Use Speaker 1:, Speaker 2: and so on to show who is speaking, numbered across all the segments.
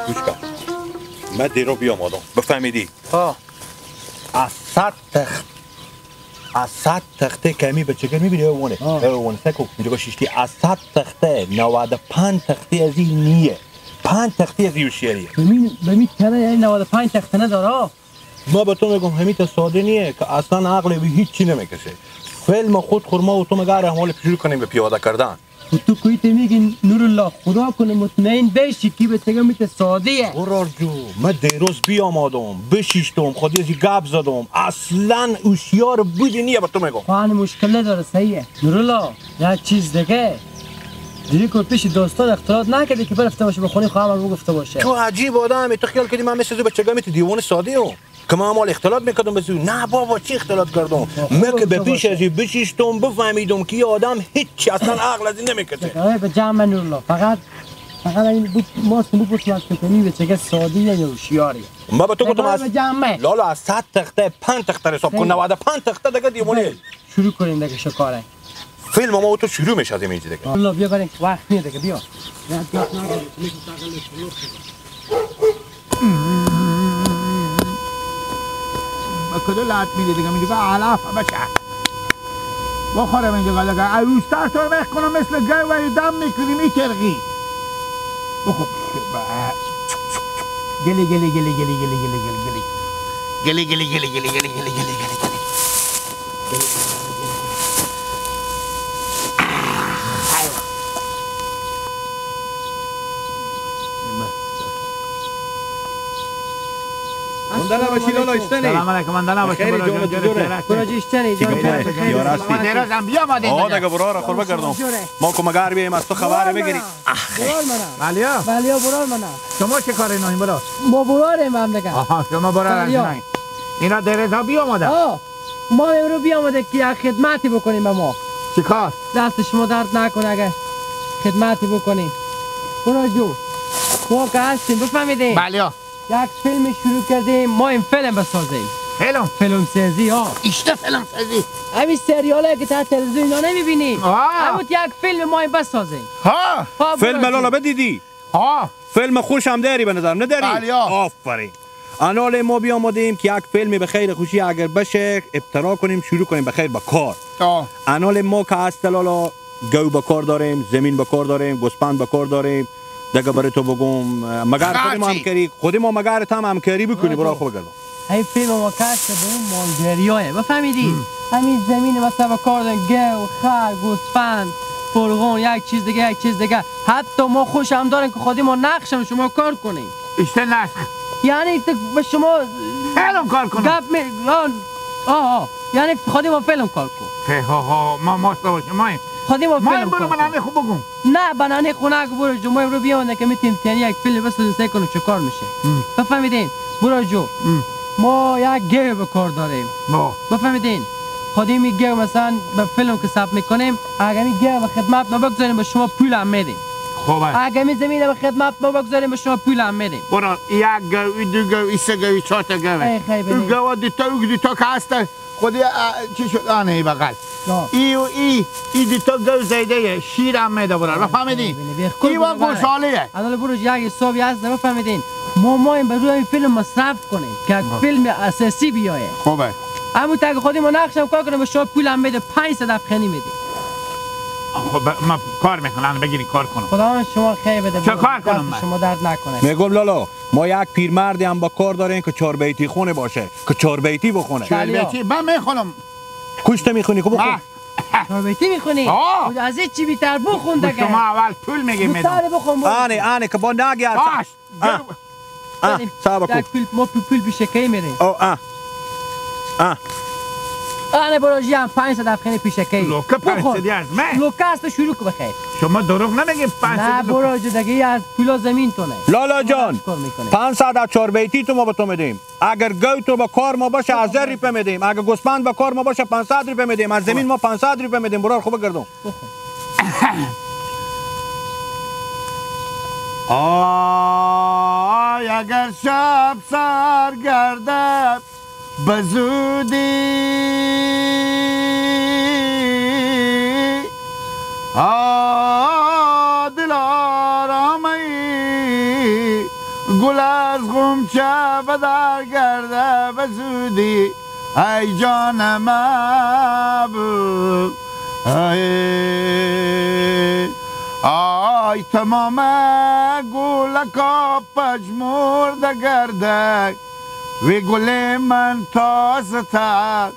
Speaker 1: گوش کن من دیرو بیامادم بفهمیدی؟ از 100 تخته کمی به چکر میبینی اونه سکو میگه شیشتی از 100 تخته 95 تخته از این نیه 5 تخته از این شیریه
Speaker 2: بمید کنه یعنی 95 تخته نداره
Speaker 1: ما به تو میگم همیت ساده نیه که اصلا عقل به هیچ چی نمیکشه فیلم خود خورما و تو مگر احوال شروع کنیم به پیاده کردن
Speaker 2: و تو کویت میگی نورالله خدا کنه مطمئن بشی که به تگه میت سادیه
Speaker 1: قرار جو من دیروز بیامادم بشیشتم خودی ازی گپ زدم اصلا اوشیار بودی نیه با تو میگم
Speaker 2: خواهن مشکل نداره صحیحه نورالله یک چیز دیگه دیگه که پیش دوستان اختلاط نکرده که برفته باشه به خونه خواهم گفته باشه
Speaker 1: تو عجیب آدمی تو خیال کردی من مثل زو بچگاه میت دیوان ساده هم که من مال اختلاط میکردم بزو نه بابا چی اختلاط کردم من که به پیش ازی بشیشتم بفهمیدم که آدم هیچ اصلا عقل ازی نمیکشه
Speaker 2: به جمع نورالله فقط این ماست بپرسم از کنی به چگه سادی یا هوشیاریه
Speaker 1: ما به تو گفتم از
Speaker 2: جمع
Speaker 1: لالا از 100 تخته 5 تخته حساب کن 95 تخته دیگه دیوانه
Speaker 2: شروع کنیم دیگه شکاره
Speaker 1: فیلم ما تو شروع میشه از این دیگه
Speaker 2: الله بیا بریم وقت نیست دیگه بیا
Speaker 3: با کدو لات میده دیگه میگه علاف بچه بخورم اینجا قلقه عروستر تو رو کنم مثل گوی دم میکنی میکرغی بخور گلی گلی گلی گلی گلی گلی گلی گلی گلی گلی گلی گلی گلی گلی گلی
Speaker 1: مندلا باشی لالا اشتنی
Speaker 3: سلام علیکم مندلا باشی
Speaker 1: خیلی جون جوره
Speaker 2: کراجی اشتنی
Speaker 3: دیروزم بیا ما دیگه
Speaker 1: دیگه برو را خوربه کردم ما کمگر بیایم از تو خبر بگیری
Speaker 2: برار منم
Speaker 3: بلیا
Speaker 2: برار منم
Speaker 3: شما چه کاری نهیم برا
Speaker 2: ما براریم هم دیگه
Speaker 3: آها شما برار نهیم اینا دیروزا بیا ماده
Speaker 2: ما امرو بیامده که یک خدمتی بکنیم به ما
Speaker 3: چی کار؟
Speaker 2: دست شما درد نکنه اگه خدمتی بکنیم برو جو ما که هستیم بفهمیدیم
Speaker 3: بلیا
Speaker 2: یک فیلم شروع کردیم ما این فیلم بسازیم فیلم سازی ها
Speaker 3: ایشته فیلم سازی
Speaker 2: همین سریاله که تا تلویزیون ها نمیبینی همون یک فیلم ما این بسازیم
Speaker 1: فیلم لالا بدیدی فیلم خوش هم داری به نظر نداری
Speaker 3: بلیا
Speaker 1: آفرین انال ما بیامدیم که یک فیلم به خیر خوشی اگر بشه ابتدا کنیم شروع کنیم به خیر با کار انال ما که هست لالا گو با کار داریم زمین با کار داریم گوسپند با کار داریم دیگه برای تو بگم مگر خودی ما مگر هم همکاری بکنی برای خوب گردم
Speaker 2: این فیلم ما کشت به اون مالگریایه بفهمیدی همین زمین مثلا با کار داریم گو خر گوسفند فرغون یک چیز دیگه حتی ما خوش هم داریم که خودی ما نقشم شما کار کنیم
Speaker 3: ایشته نقش
Speaker 2: یعنی به شما
Speaker 3: فیلم کار کنم
Speaker 2: یعنی خودی ما فیلم کار کن
Speaker 3: ما ماسته باشیم
Speaker 2: خودی ما فیلم
Speaker 3: برو بنانه خوب بگم
Speaker 2: نه بنانه خونه که برو جو ما رو بیانده که میتونیم تنی یک فیلم بسازیم سعی کنیم چه کار میشه بفهمیدین برو جو ما یک گیو به کار داریم بفهمیدین خودی می گیو مثلا به فیلم که ثبت میکنیم اگه می گیو به خدمت ما بگذاریم به شما پول هم میدیم
Speaker 3: خوبه
Speaker 2: اگه می زمین به خدمت ما بگذاریم به شما پول هم میدیم
Speaker 3: برو یک گو دو گو سه گو چهار تا گو گو دیتا که هست خودی چی شد آنه ای بغل ای دیتا گو زیده شیر هم میده برو فهمیدین ایوان گوشالیه
Speaker 2: الان برو یک حسابی هست بفهمیدین ما این به روی این فیلم مصرف کنیم که فیلم اساسی بیایه
Speaker 3: خوبه
Speaker 2: همون تا خودی ما نقشم کار کنیم به شما پول هم میده 500 افغانی میده
Speaker 3: خب ما کار میکنم بگیری کار کنم
Speaker 2: خدا شما خیر بده
Speaker 3: چه کار کنم من
Speaker 2: شما درد نکنه
Speaker 1: میگم لالا ما یک پیرمردی هم با کار داریم که 4 بیتی خونه باشه که 4 بیتی بخونه
Speaker 3: 4 بیتی من میخونم
Speaker 1: کجا میخونی که بخون
Speaker 2: 4 بیتی میخونی از این چی بیتر بخون دیگه
Speaker 3: شما اول پول میگیم
Speaker 2: بیتر بخون
Speaker 1: آنه که با نگی
Speaker 3: باش
Speaker 1: صاحب کو
Speaker 2: ما پول پیش کی میریم آنه برو جیان 500 افغانی پیش کی
Speaker 3: لوکه 500 از من
Speaker 2: لوکه است شروع کو بخیر
Speaker 3: شما دروغ نمیگی 500
Speaker 2: نه برو دیگه از پول زمین تو نه
Speaker 1: لالا جان 500 از 4 بیتی تو ما به تو میدیم اگر گوی تو با کار ما باشه 1000 روپیه میدیم اگر گوسفند با کار ما باشه 500 روپیه میدیم از زمین ما 500 روپیه میدیم برو خوب گردم
Speaker 3: آی اگر شب سر گردد بزودی دلارامی گل از غنچه به در گرده بزودی ای جان محبوب آی تمام گلکا پژمرده گرده و گل من تازه تر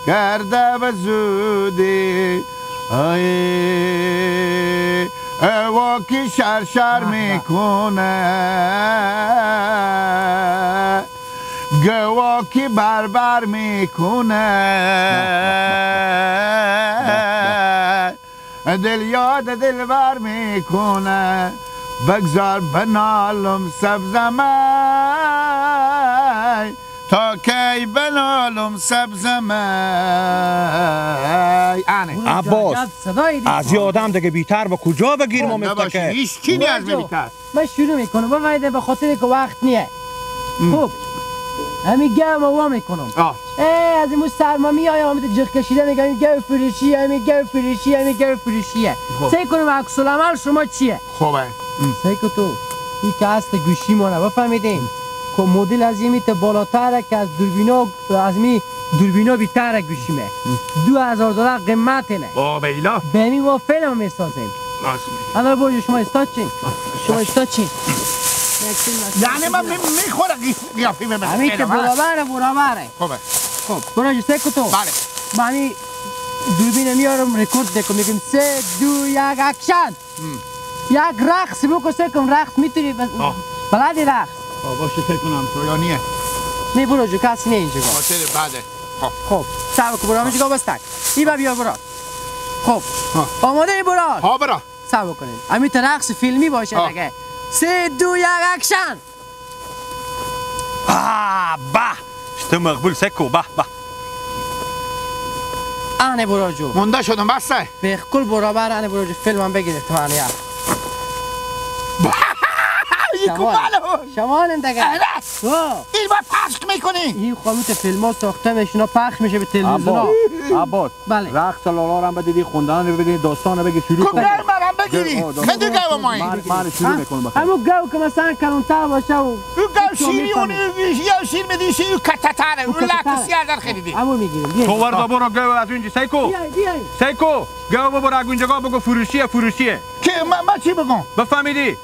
Speaker 3: کرده به زودی واکی شرشر میکنه گواکی بربر میکنه دل یاد دلبر میکنه بگذار بنالم سبزمه تا کی بنالم سبزمه.
Speaker 1: عباس از یه آدم دیگه بیتر با کجا بگیر ما مفتکه
Speaker 3: هیچ کی نیاز بیتر.
Speaker 2: من شروع میکنم بفایده به خاطر که وقت نیه. خوب همین گم وا میکنم. از این سرما میایم همین جغ کشیده میگم این گو فروشیه همین گو فروشیه همین گو فروشیه. سعی کنم عکس العمل شما چیه؟
Speaker 3: خوبه.
Speaker 2: سعی کن تو این که هست گوشی مونه بفهمیدین که مدل از این میته بالاتره که از دوربینا بیتره گوشیمه. $2000 قیمت نه.
Speaker 3: بیلا.
Speaker 2: به همین ما فیلم میسازیم. الان برو شما استاد چین. شما استاد چین.
Speaker 3: یعنی من میخوره قیافی ببینم.
Speaker 2: همین که برابره.
Speaker 3: خوبه.
Speaker 2: خب برو سعی کن تو.
Speaker 3: بله.
Speaker 2: من همین دوربین میارم رکورد میکنم میگم 3 2 1 اکشن. یک رقص بکن سعی کن رقص میتونی بلدی رقص.
Speaker 3: باشه فکر کنم رویانیه.
Speaker 2: نه برو جو کسی نه اینجا.
Speaker 3: خاطر بعده.
Speaker 2: خب صبر کن برو همینجا بستک. این بیا برو. خب آماده ای برو.
Speaker 3: ها برو.
Speaker 2: صبر کنین. همین رقص فیلمی باشه دیگه. 3 2 1 اکشن.
Speaker 1: به شتو مقبول سکو به
Speaker 2: آنه برو جو.
Speaker 3: مونده شدم بسته.
Speaker 2: به کل برابر آنه برو جو فیلمم بگیر احتمالیه. شمالن دیگه.
Speaker 3: این باید پخش میکنی.
Speaker 2: این خاموت فیلم ها ساخته میشونه پخش میشه به تلویزیون ها.
Speaker 1: عباس
Speaker 2: بله.
Speaker 1: رقص لالا هم بدیدی خوندن رو بدیدی داستان رو بگی شروع کن.
Speaker 3: کم مرم بگیری. خیلی گو مایی.
Speaker 1: من شروع میکنم بخیر.
Speaker 2: همون گو که مثلا کلانتر باشه و
Speaker 3: اون گو شیری اون یا شیر میدی شیر کتتره اون لکسی ازر خریدی.
Speaker 2: همون میگیریم.
Speaker 1: تو وردا برو گو از اونجا سیکو. سیکو گو برو اونجا بگو فروشیه.
Speaker 3: که من چی بگم؟
Speaker 1: بفهمیدی؟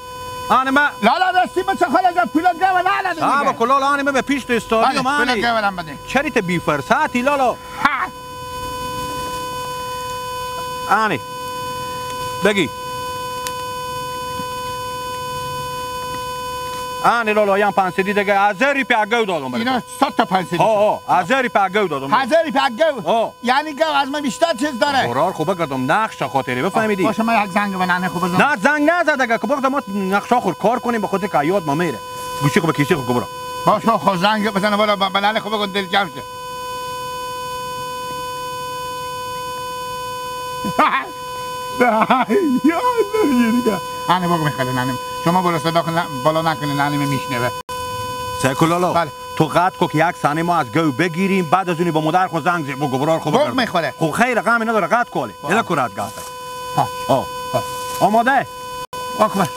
Speaker 1: آنما
Speaker 3: لالا دستی من چه خاله جا پیلا گو لالا دیگه.
Speaker 1: آبا کلالا آنما به پیش تو استادی
Speaker 3: مانی. پیلا گو لام بده.
Speaker 1: چریت بی فرصتی لالا. آنی بگی آنی لالا یان 500 دیگه 1000 روپیه گو دادم برات.
Speaker 3: اینا 100 تا 500.
Speaker 1: 1000 روپیه گو دادم.
Speaker 3: 1000 روپیه گو. یعنی گو از من بیشتر چیز داره.
Speaker 1: قرار خوبه کردم نقشه خاطری بفهمیدی.
Speaker 3: باشه من یک زنگ بزنم خوب بزنم.
Speaker 1: نه زنگ نزد دیگه که بخدا ما نقشه خور کار کنیم به خاطر که یاد ما میره. گوشی خوب کیسه خوب برو.
Speaker 3: باشه خو زنگ بزنم والا بنال خوب کن دل جمع شه. یا دیگه. آنه بگو میخواد نانم. شما برو صدا کن بالا نکنه نانم میشنوه.
Speaker 1: سکولالا.
Speaker 3: بله.
Speaker 1: تو قد کو که یک ثانیه ما از گو بگیریم بعد از اونی با مادر خود زنگ زد بگو برار خوب
Speaker 3: بگو میخوره.
Speaker 1: خب خیر غمی نداره قد کوله. الا کرات گاته. آماده؟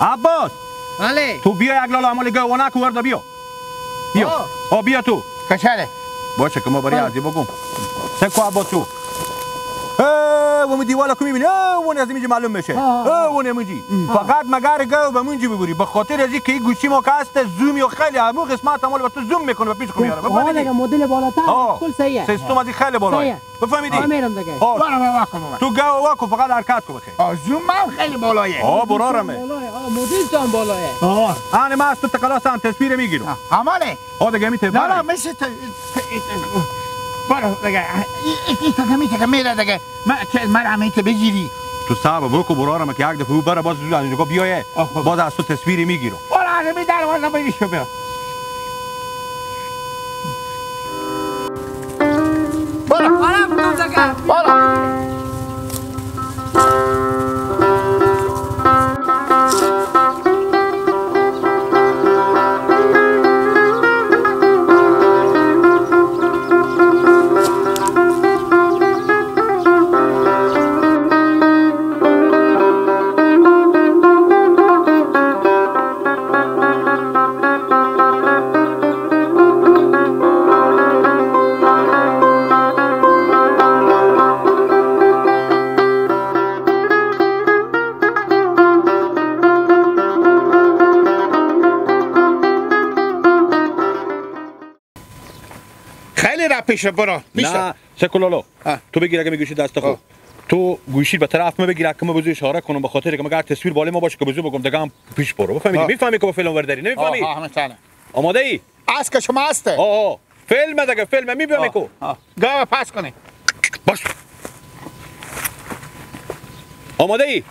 Speaker 1: عباس.
Speaker 2: بله.
Speaker 1: تو بیا یک لالا عمل گو ونک وردا بیا. بیا تو.
Speaker 3: کچره.
Speaker 1: باشه که ما برای ازی بگم. سکو عباس تو. و دیوالا کو میبینی اون از اینجا معلوم میشه اون میجی فقط مگر گو به مونجی ببری به خاطر از اینکه این گوشی ما که هست زومی و خیلی همو قسمت عمل با تو زوم میکنه و پیش خو میاره
Speaker 2: بفهمیدی مدل بالاتر کل صحیحه
Speaker 1: سیستم از خیلی بالاه بفهمیدی
Speaker 2: میرم دیگه
Speaker 1: تو گو واکو فقط حرکت کو بخیر
Speaker 3: زوم هم خیلی بالاه
Speaker 1: برارمه
Speaker 2: مدل تو هم بالاه
Speaker 1: انا ما از تو کلاس ان تصویر میگیرم
Speaker 3: عمله
Speaker 1: دیگه میته
Speaker 3: نه مثل برو دیگه این که میره دیگه من همیته بگیری
Speaker 1: تو صاحب بکو برارم که یک دفعه بره باز اینجا بیایه باز از تو تصویری میگیرم
Speaker 3: برو همی دروازه بریشو برو برو بری را پیش برو
Speaker 1: نه سکولالو تو بگیر اگه میگوشی دست خود تو گوشی به طرف ما بگیر که ما بزو اشاره کنم به خاطر که مگر تصویر بالا ما باشه که بزو بگم دگم پیش برو بفهمیدی میفهمی که با فیلم ورداری نمیفهمی آماده ای
Speaker 3: از که شما هسته
Speaker 1: فیلم دیگه فیلم میبینی کو
Speaker 3: گاو پس کنی
Speaker 1: باش آماده ای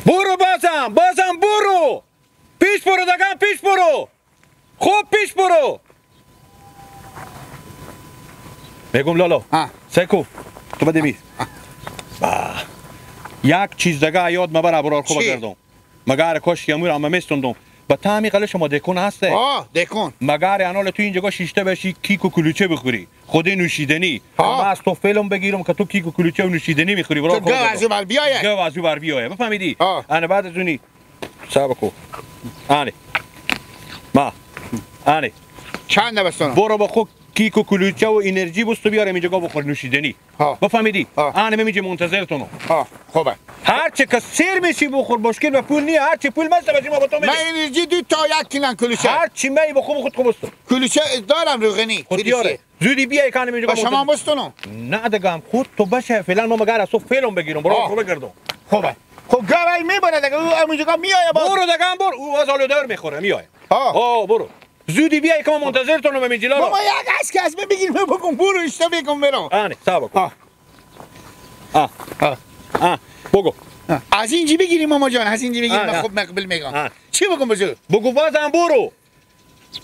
Speaker 1: برو بازم برو پیش برو دگم پیش برو خوب پیش برو میگم لالا سیکو تو بده میز یک چیز دیگه یاد مبر برار خوب گردم مگر کاش یمور اما میستوندم با تعمی قله شما دکون هسته
Speaker 3: دکون
Speaker 1: مگر انال تو اینجا شیشته بشی کیک و کلوچه بخوری خود نوشیدنی اما از تو فیلم بگیرم که تو کیک و کلوچه و نوشیدنی میخوری برار خوب
Speaker 3: گاو
Speaker 1: از بر بیایه بفهمیدی انا بعد از اونی سابقو آنی ما آنی
Speaker 3: چند بستونم
Speaker 1: برو با خود کیک و کلوچه و انرژی بستو بیارم اینجا بخور نوشیدنی بفهمیدی آنه میجه منتظرتونو
Speaker 3: خوبه
Speaker 1: هر چه که سیر میشی بخور مشکل به پول نیه هر چه پول مسته باشی ما با تو میدیم
Speaker 3: من انرژی 2 تا 1 کیلو کلوچه
Speaker 1: هر چی می بخور خود خوب است
Speaker 3: کلوچه دارم روغنی
Speaker 1: خود دیاره زودی بیای کانم اینجا
Speaker 3: با شما بستونم
Speaker 1: نه دگم خود تو باشه فعلا ما مگر از تو فیلم بگیرم برو خوب بگردم
Speaker 3: خوبه خب گاوی میبره دیگه او اینجا میایه
Speaker 1: برو دگم برو او از آلو دور میخوره میایه برو زودی بیای که ما منتظرتونم به جلال
Speaker 3: ما یک از که از بگیریم بگم برو اشتا بگم برو
Speaker 1: آنه صبر بگو
Speaker 3: از اینجی بگیریم ماما جان از اینجی بگیریم من خوب مقبل میگم چی بگم بزرگ
Speaker 1: بگو بازم برو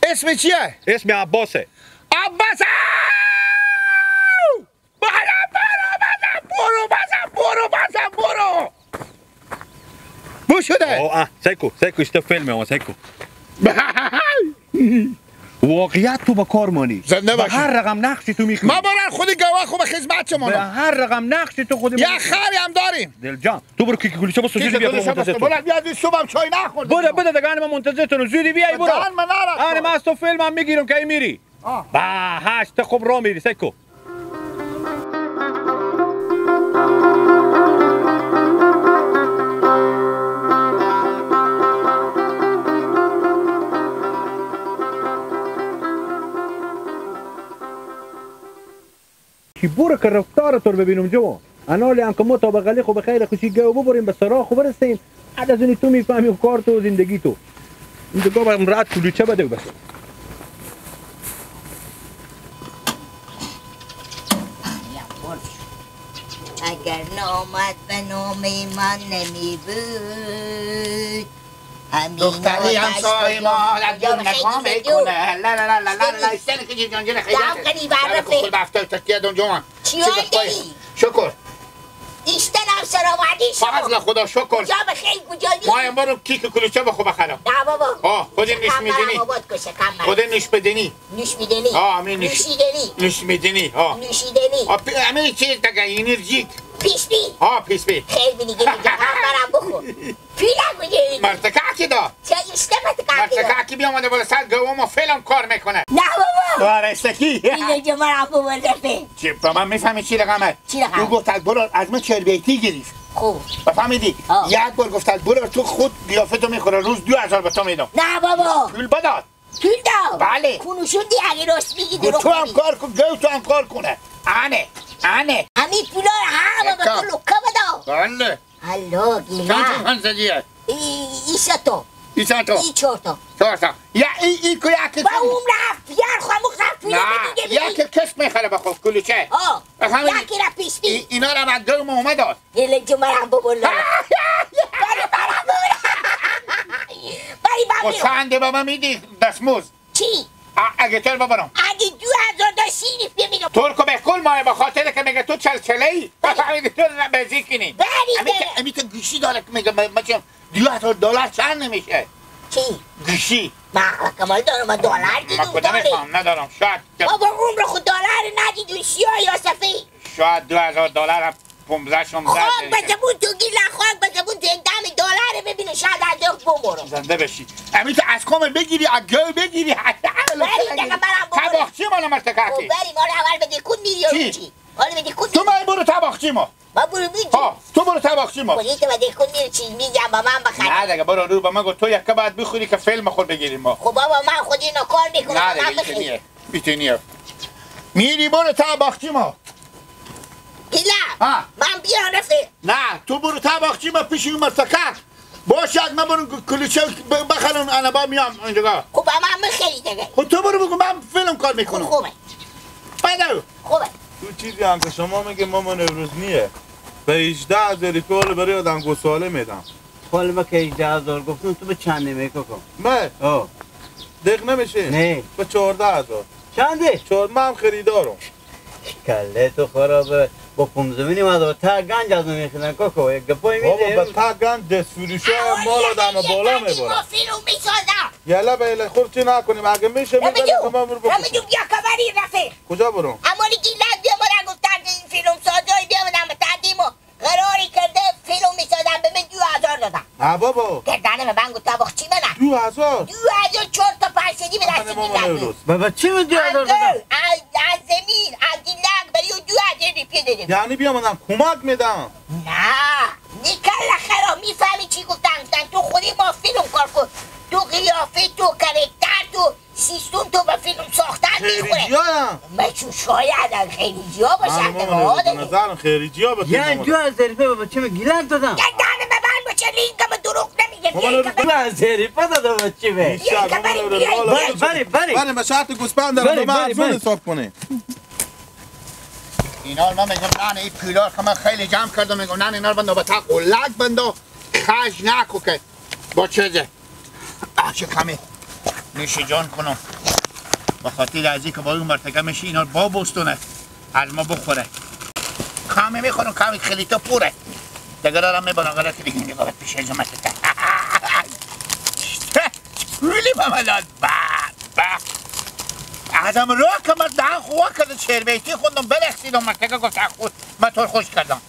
Speaker 3: اسم چیه
Speaker 1: اسم عباسه
Speaker 3: برو بو شده
Speaker 1: سیکو اشتا فیلمه اما سیکو واقعیت تو با کار مانی
Speaker 3: زنده باشی
Speaker 1: هر رقم نقشی تو میخونی
Speaker 3: ما برن خودی گواه خوب خدمت شما
Speaker 1: به هر رقم نقشی تو خودی
Speaker 3: یه خری هم داریم
Speaker 1: دل جان تو برو کیک گلوچه بس زودی بیا منتظر تو
Speaker 3: برو بیاد صبحم چای نخورد
Speaker 1: بده دگان ما منتظر تو زودی بیای برو
Speaker 3: من
Speaker 1: ما از تو فیلمم میگیرم که میری با هشت خوب را میری سیکو برو که رفتارتو رو ببینم جوان انالی هم که ما تا بغلی خوب خیر خوشی گاو ببریم به سراغ خوب برسیم بعد از اونی تو میفهمی کار تو و زندگی تو این دگاه برم رد کلوچه بده بس
Speaker 4: اگر نامت به نام من نمی بود
Speaker 3: دختری همسای ما لگم نگاه میکنه لا لا لا لا لا استنی که جیب جانجه خیلی
Speaker 4: دام کنی برفه
Speaker 3: خود بفته تکیه دون جوان
Speaker 4: چی هایی؟
Speaker 3: شکر
Speaker 4: ایستنم سلامتی شما
Speaker 3: فضل خدا شکر
Speaker 4: کجا بخیر کجا نیست
Speaker 3: ما امروز کیک کلوچه بخو بخرم
Speaker 4: نه بابا
Speaker 3: خود نش میدنی خود نش بدنی
Speaker 4: نش میدنی نش میدنی همه
Speaker 3: چیز دیگه انرژیک
Speaker 4: پیسبی
Speaker 3: پیسبی
Speaker 4: خیلی دیگه میگه برم بخور پیلا کجایی
Speaker 3: مرتکاکی دا
Speaker 4: چه ایسته
Speaker 3: مرتکاکی بیامده بالا سر گوام و فیلم کار میکنه
Speaker 4: نه بابا
Speaker 3: بارستکی
Speaker 4: اینه که من هم بورده
Speaker 3: چی با من میفهمی چی رقمه
Speaker 4: چی رقم
Speaker 3: او گفت برو از من چربیتی گریست
Speaker 4: خوب
Speaker 3: بفهمیدی یک بار گفت برو تو خود قیافتو میخوره روز 2000 به تو میدم
Speaker 4: نه بابا
Speaker 3: پول بداد
Speaker 4: پول داد
Speaker 3: بله
Speaker 4: کنوشوندی اگه راست میگی درو
Speaker 3: تو هم کار کن گو تو هم کار کنه آنه
Speaker 4: همین پولا رو همه تو لکه بدا
Speaker 3: بله
Speaker 4: هلو گیلمه
Speaker 3: چند من زدیه
Speaker 4: ایسا تو ای چهار تا
Speaker 3: یا ای که یکی
Speaker 4: با اون رفت بیار خواهمو خرف پولا به دیگه
Speaker 3: یکی کس میخوره بخواه کلوچه
Speaker 4: یکی را پیسبی
Speaker 3: اینا را من گرم اومد داد
Speaker 4: یه لجو مرم ببولا بری
Speaker 3: چنده با من میدی دستموز
Speaker 4: چی؟
Speaker 3: اگه تر ببرم
Speaker 4: اگه 2000 تا سینیف بمیدم
Speaker 3: ترکو به کل ماه بخاطر که میگه تو چلچله ای بفهمیدی تو را بزی کنی امی تو گوشی داره که میگه مچم $2000 چند نمیشه
Speaker 4: چی؟
Speaker 3: گوشی
Speaker 4: من کمال دارم من دلار دیدم
Speaker 3: من کدام میخوام ندارم شاید
Speaker 4: بابا عمر خود دلار ندیدون سیاه یا سفید
Speaker 3: شاید $2000 هم 15
Speaker 4: خواهد بزبون تو گیلن خواهد بزبون تو $10 ببینه شاید از یک بمورم
Speaker 3: زنده بشی امی تو از کامل بگیری از گو بگیری
Speaker 4: بری دقیقا برم بمورم
Speaker 3: تباخچی مالا مرتکاکی
Speaker 4: بریم حالا اول بده کن میری یا چی؟ حالا بده کن
Speaker 3: تو من برو تباخچی ما
Speaker 4: ما برو میجی
Speaker 3: تو برو تباخچی ما
Speaker 4: خودی تو بده کن میری چیز میگم با من بخرم
Speaker 3: نه دیگه برو رو با من گفت تو یکه باید بخوری که فیلم خود بگیریم ما
Speaker 4: خب بابا من خودی اینو کار میکنم
Speaker 3: نه دیگه میتونیه میری برو تا باغچی ما
Speaker 4: گیلا من بیا رفیق
Speaker 3: نه تو برو تا باغچی ما پیش اون مرتکه باشه من برو کلیچه بخرم انا میام اینجا
Speaker 4: خب من میخری دیگه
Speaker 3: خب تو برو بگو من فیلم کار میکنم
Speaker 4: خوبه
Speaker 3: بدو
Speaker 4: خوبه
Speaker 5: تو چیزی هم که شما میگه مامان امروز نیه به 18,000 پول برای آدم گساله میدم
Speaker 6: حالا ما که 18,000 گفتم تو به چند نمیکو کن
Speaker 5: من دق نمیشه
Speaker 6: نه
Speaker 5: به 14,000
Speaker 6: چنده؟
Speaker 5: من خریدارم
Speaker 6: کله تو خرابه با 15,000 تا گنج از میخیدن کوکو یک گپای میده
Speaker 5: بابا به تا گنج دست فروشه مال آدم بالا میبره
Speaker 4: ما فیلم میسازم
Speaker 5: یلا بیله خورچی نکنیم اگه میشه میگه که من برو
Speaker 4: رمیدو بیا کبری رفیق
Speaker 5: کجا برم؟
Speaker 4: امانی گیلک بیا مرا گفتن که این فیلم سازایی بیا بدم تقدیم و قراری کرده فیلم میسازم به من 2,000 دادم
Speaker 5: نه بابا
Speaker 4: گردنه به من گفت باخچی منم
Speaker 5: 2,000
Speaker 4: 2,000 4 تا پرسیدی به دست گیلک
Speaker 6: بابا چی من 2,000 دادم؟
Speaker 4: از زمین از گیلک برای اون 2,000 روپیه دادم
Speaker 5: یعنی بیا من کمک میدم
Speaker 4: نه نیکل خرا میفهمی چی گفتن تو خودی ما فیلم کار کن تو قیافه تو کرکتر تو سیستم تو به فیلم ساختن میخوره
Speaker 5: خیریجی هم
Speaker 4: مچون شاید از خیریجی ها باشه
Speaker 5: به نظرم خیریجی ها بتونم
Speaker 6: یعنی 2,000 روپیه بابا چی من گیلک دادم؟
Speaker 4: گردنه به من باشه لینکم دروغ نمیگه
Speaker 6: 2,000 روپیه دادم با چی به؟
Speaker 5: بله به شرط گوسپند دارم به من افزون حساب کنه
Speaker 3: اینا من میگم نه این پیلار که من خیلی جمع کردم میگم نه اینا رو بندو به تا قلق بندو خش نکو که با چیزه چه کمی نیش جان کنم با خاطر ازی که با اون مرتکه میشه اینا رو با بستونه از ما بخوره کمی میخورم کمی خیلی تا پوره دیگه دارم میبرم غلط دیگه نگاه پیش ازمت خیلی بمالات ازم راه که من ده خواه کرده چربیتی خوندم برخصیدم مرتکه گفت خود من طور خوش کردم